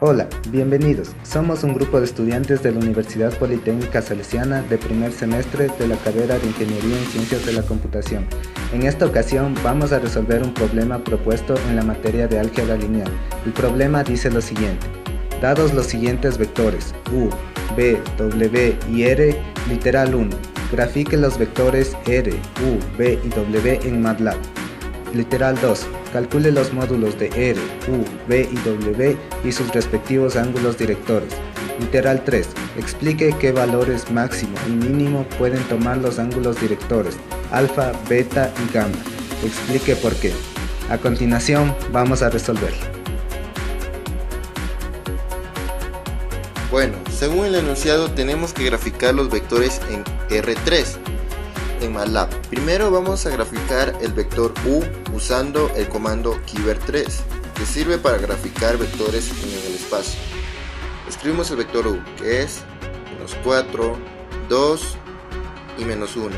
Hola, bienvenidos. Somos un grupo de estudiantes de la Universidad Politécnica Salesiana de primer semestre de la carrera de Ingeniería en Ciencias de la Computación. En esta ocasión vamos a resolver un problema propuesto en la materia de álgebra lineal. El problema dice lo siguiente. Dados los siguientes vectores u, v, w y r, literal 1. Grafique los vectores r, u, v y w en MATLAB. Literal 2. Calcule los módulos de r, u, v y w y sus respectivos ángulos directores. Literal 3. Explique qué valores máximo y mínimo pueden tomar los ángulos directores, alfa, beta y gamma. Explique por qué. A continuación, vamos a resolverlo. Bueno, según el enunciado tenemos que graficar los vectores en R3 en MATLAB. Primero vamos a graficar el vector U usando el comando Keyword3, que sirve para graficar vectores en el espacio. Escribimos el vector U, que es -4, 2 y -1.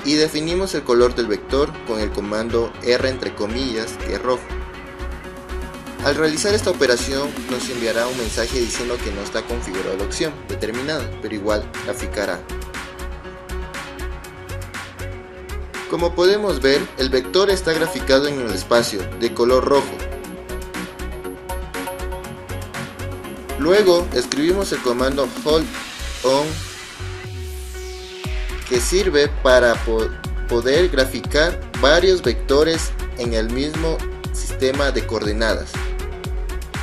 Y definimos el color del vector con el comando R entre comillas, que es rojo. Al realizar esta operación nos enviará un mensaje diciendo que no está configurada la opción determinada, pero igual graficará. Como podemos ver, el vector está graficado en el espacio de color rojo. Luego escribimos el comando hold on, que sirve para poder graficar varios vectores en el mismo sistema de coordenadas.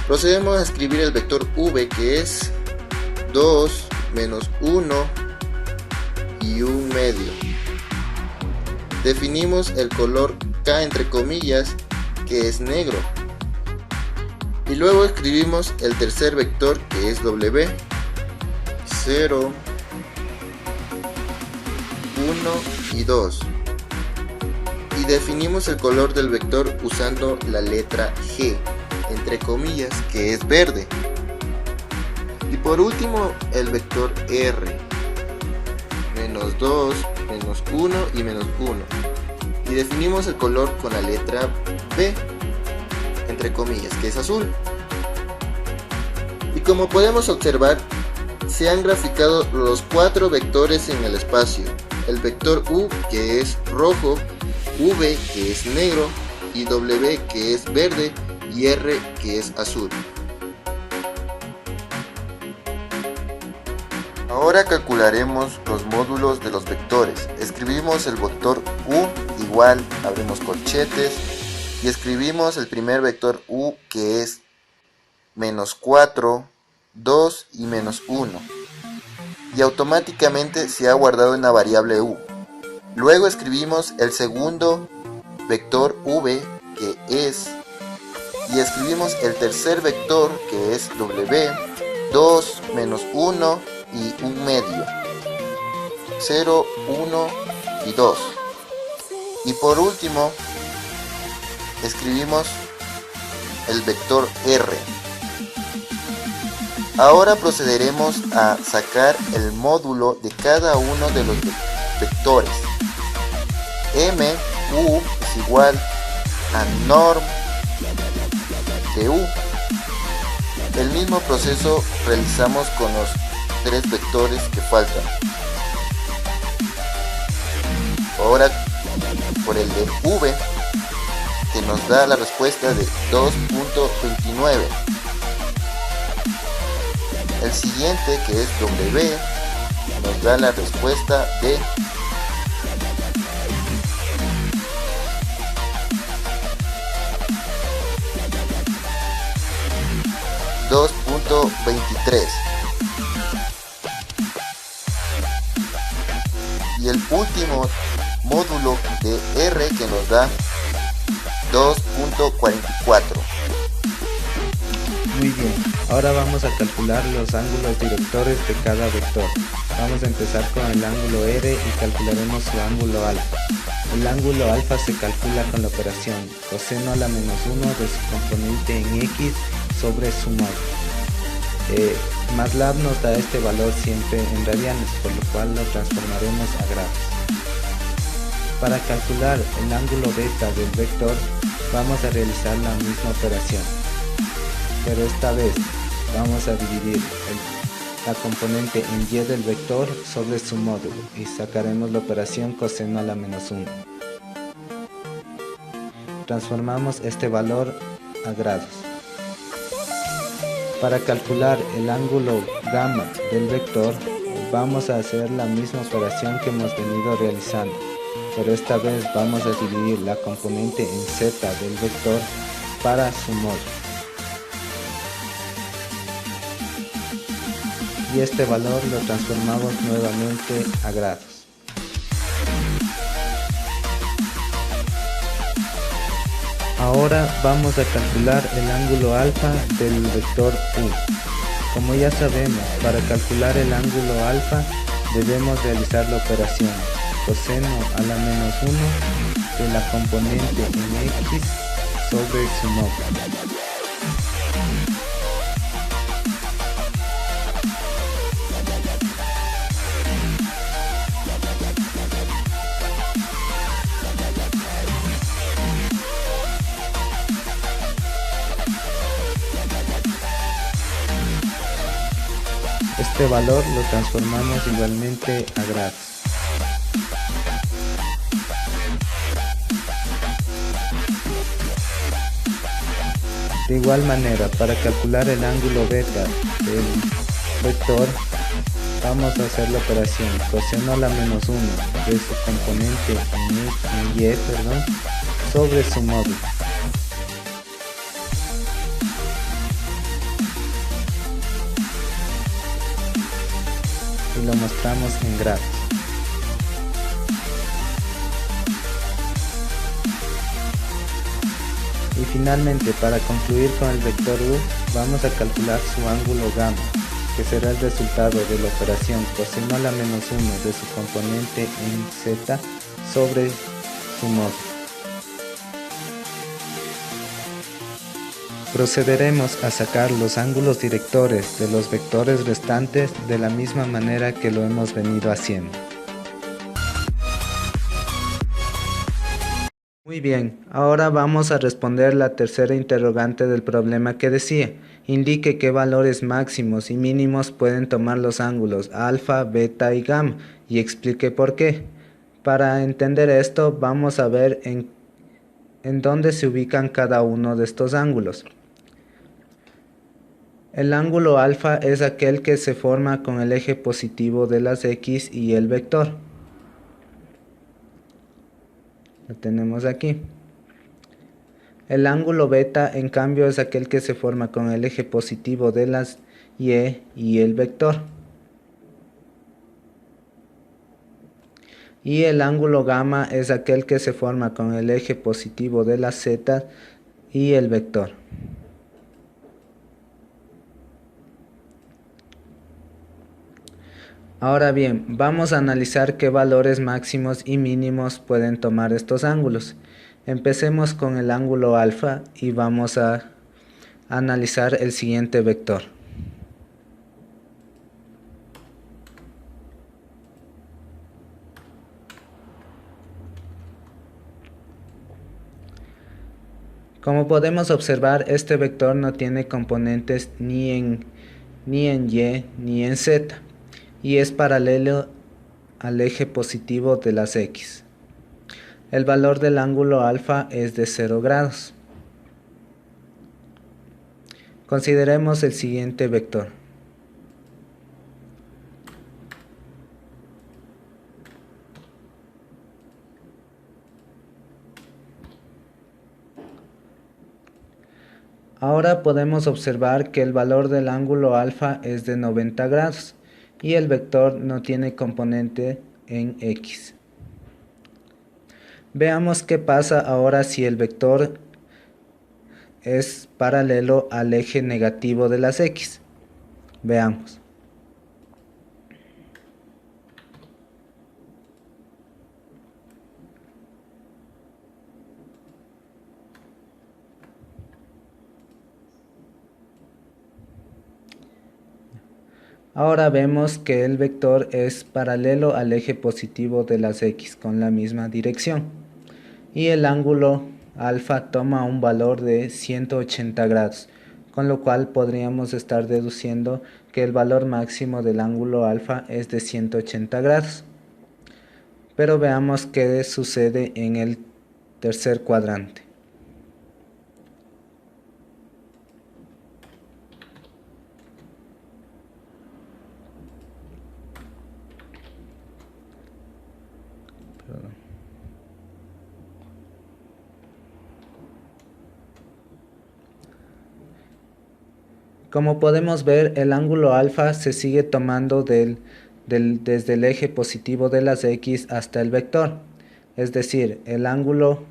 Procedemos a escribir el vector v, que es 2, -1 y 1 medio. Definimos el color K entre comillas, que es negro. Y luego escribimos el tercer vector, que es W, 0, 1 y 2. Y definimos el color del vector usando la letra G, entre comillas, que es verde. Y por último el vector R, -2, -1 y -1. Y definimos el color con la letra B, entre comillas, que es azul. Y como podemos observar, se han graficado los 4 vectores en el espacio. El vector U, que es rojo, V, que es negro, y W, que es verde, y R, que es azul. Ahora calcularemos los módulos de los vectores. Escribimos el vector U, igual, abrimos corchetes, y escribimos el primer vector U, que es -4, 2 y -1. Y automáticamente se ha guardado en la variable U. Luego escribimos el segundo vector V, que es, y escribimos el tercer vector, que es W, 2, -1 y 1 medio, 0, 1 y 2. Y por último escribimos el vector R. Ahora procederemos a sacar el módulo de cada uno de los vectores. M, U es igual a norm de U. El mismo proceso realizamos con los 3 vectores que faltan. Ahora por el de V, que nos da la respuesta de 2.29. El siguiente, que es W, nos da la respuesta de 2.23. Y el último módulo de R, que nos da 2.44. Muy bien, ahora vamos a calcular los ángulos directores de cada vector. Vamos a empezar con el ángulo R y calcularemos su ángulo alfa. El ángulo alfa se calcula con la operación coseno a la -1 de su componente en X sobre su módulo. MATLAB nos da este valor siempre en radianes, por lo cual lo transformaremos a grados. Para calcular el ángulo beta del vector vamos a realizar la misma operación, pero esta vez vamos a dividir la componente en y del vector sobre su módulo y sacaremos la operación coseno a la menos 1. Transformamos este valor a grados. Para calcular el ángulo gamma del vector vamos a hacer la misma operación que hemos venido realizando, pero esta vez vamos a dividir la componente en z del vector para su módulo. Y este valor lo transformamos nuevamente a grados. Ahora vamos a calcular el ángulo alfa del vector u. Como ya sabemos, para calcular el ángulo alfa debemos realizar la operación coseno a la menos 1 de la componente en x sobre su módulo. Este valor lo transformamos igualmente a grados. De igual manera, para calcular el ángulo beta del vector, vamos a hacer la operación coseno a la menos 1 de su componente en y sobre su módulo. Y lo mostramos en grados. Y finalmente, para concluir con el vector u, vamos a calcular su ángulo gamma, que será el resultado de la operación coseno a la menos 1 de su componente en z sobre su módulo. Procederemos a sacar los ángulos directores de los vectores restantes de la misma manera que lo hemos venido haciendo. Muy bien, ahora vamos a responder la tercera interrogante del problema que decía: indique qué valores máximos y mínimos pueden tomar los ángulos alfa, beta y gamma y explique por qué. Para entender esto, vamos a ver en dónde se ubican cada uno de estos ángulos. El ángulo alfa es aquel que se forma con el eje positivo de las x y el vector. Lo tenemos aquí. El ángulo beta, en cambio, es aquel que se forma con el eje positivo de las y el vector. Y el ángulo gamma es aquel que se forma con el eje positivo de las z y el vector. Ahora bien, vamos a analizar qué valores máximos y mínimos pueden tomar estos ángulos. Empecemos con el ángulo alfa y vamos a analizar el siguiente vector. Como podemos observar, este vector no tiene componentes ni en y ni en z, y es paralelo al eje positivo de las x. El valor del ángulo alfa es de 0 grados. Consideremos el siguiente vector. Ahora podemos observar que el valor del ángulo alfa es de 90 grados y el vector no tiene componente en x. Veamos qué pasa ahora si el vector es paralelo al eje negativo de las x. Veamos. Ahora vemos que el vector es paralelo al eje positivo de las x con la misma dirección. Y el ángulo alfa toma un valor de 180 grados, con lo cual podríamos estar deduciendo que el valor máximo del ángulo alfa es de 180 grados. Pero veamos qué sucede en el tercer cuadrante. Como podemos ver, el ángulo alfa se sigue tomando desde el eje positivo de las x hasta el vector, es decir, el ángulo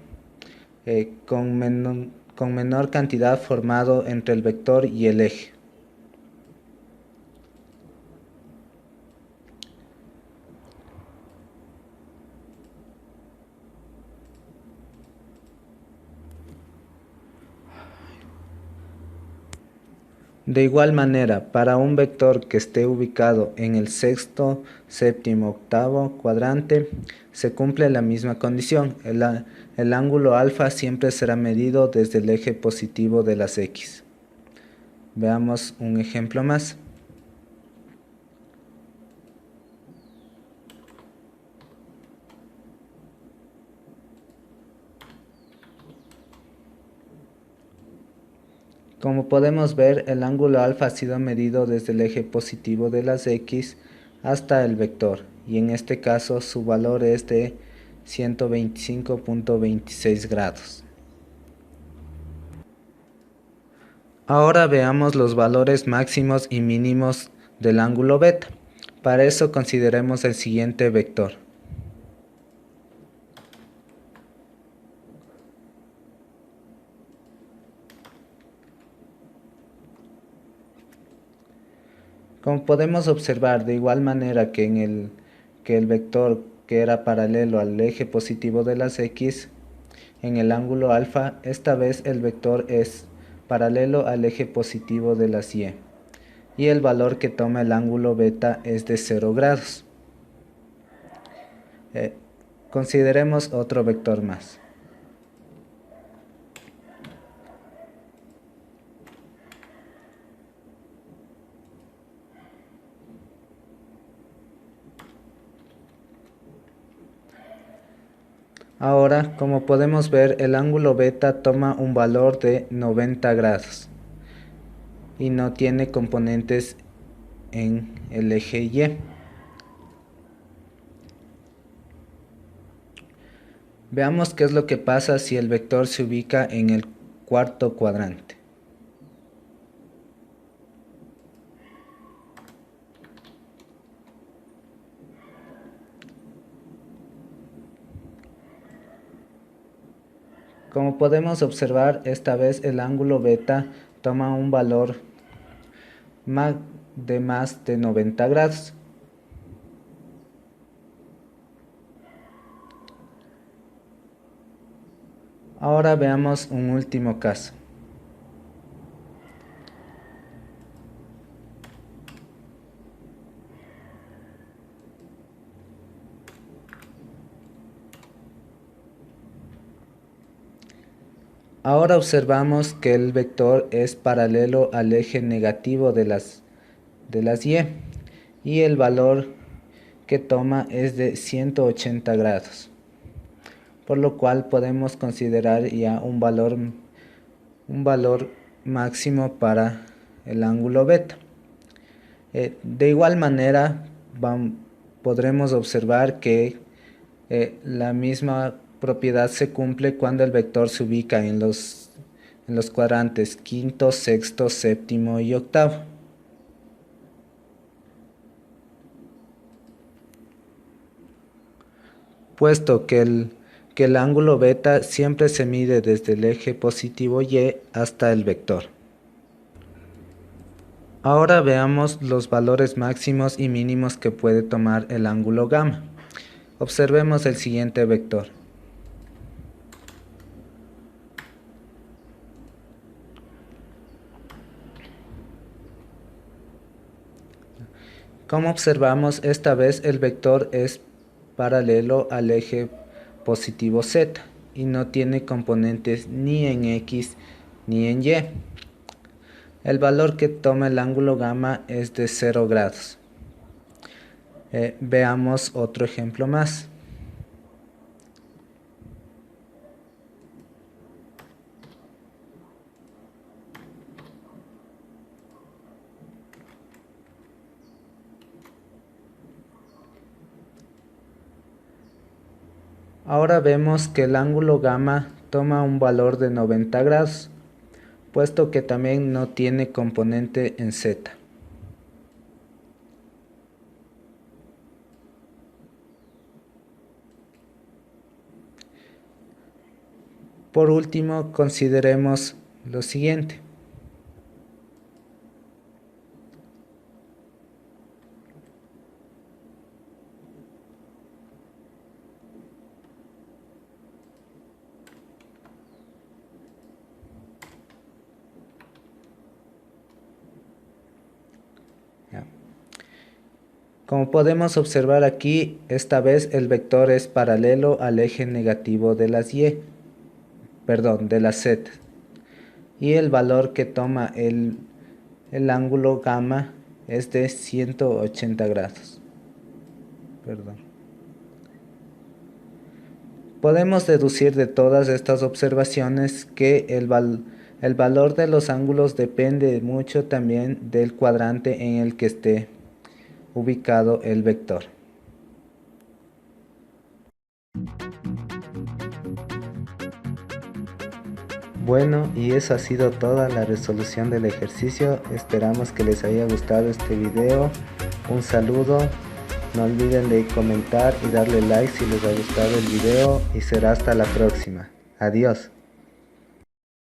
con menor cantidad formado entre el vector y el eje. De igual manera, para un vector que esté ubicado en el sexto, séptimo, octavo cuadrante, se cumple la misma condición. El ángulo alfa siempre será medido desde el eje positivo de las x. Veamos un ejemplo más. Como podemos ver, el ángulo alfa ha sido medido desde el eje positivo de las x hasta el vector, y en este caso su valor es de 125.26 grados. Ahora veamos los valores máximos y mínimos del ángulo beta. Para eso consideremos el siguiente vector. Como podemos observar, de igual manera que el vector que era paralelo al eje positivo de las x, en el ángulo alfa, esta vez el vector es paralelo al eje positivo de las y. Y el valor que toma el ángulo beta es de 0 grados. Consideremos otro vector más. Ahora, como podemos ver, el ángulo beta toma un valor de 90 grados y no tiene componentes en el eje Y. Veamos qué es lo que pasa si el vector se ubica en el cuarto cuadrante. Como podemos observar, esta vez el ángulo beta toma un valor de más de 90 grados. Ahora veamos un último caso. Ahora observamos que el vector es paralelo al eje negativo de las y el valor que toma es de 180 grados, por lo cual podemos considerar ya un valor máximo para el ángulo beta. De igual manera podremos observar que la misma propiedad se cumple cuando el vector se ubica en los cuadrantes quinto, sexto, séptimo y octavo. Puesto que el ángulo beta siempre se mide desde el eje positivo y hasta el vector. Ahora veamos los valores máximos y mínimos que puede tomar el ángulo gamma. Observemos el siguiente vector. Como observamos, esta vez el vector es paralelo al eje positivo Z y no tiene componentes ni en X ni en Y. El valor que toma el ángulo gamma es de 0 grados. Veamos otro ejemplo más. Ahora vemos que el ángulo gamma toma un valor de 90 grados, puesto que también no tiene componente en Z. Por último, consideremos lo siguiente. Como podemos observar aquí, esta vez el vector es paralelo al eje negativo de las de las Z. Y el valor que toma el ángulo gamma es de 180 grados. Podemos deducir de todas estas observaciones que el valor de los ángulos depende mucho también del cuadrante en el que esté ubicado el vector. Bueno, y eso ha sido toda la resolución del ejercicio. Esperamos que les haya gustado este video. Un saludo. No olviden de comentar y darle like si les ha gustado el video y será hasta la próxima. Adiós.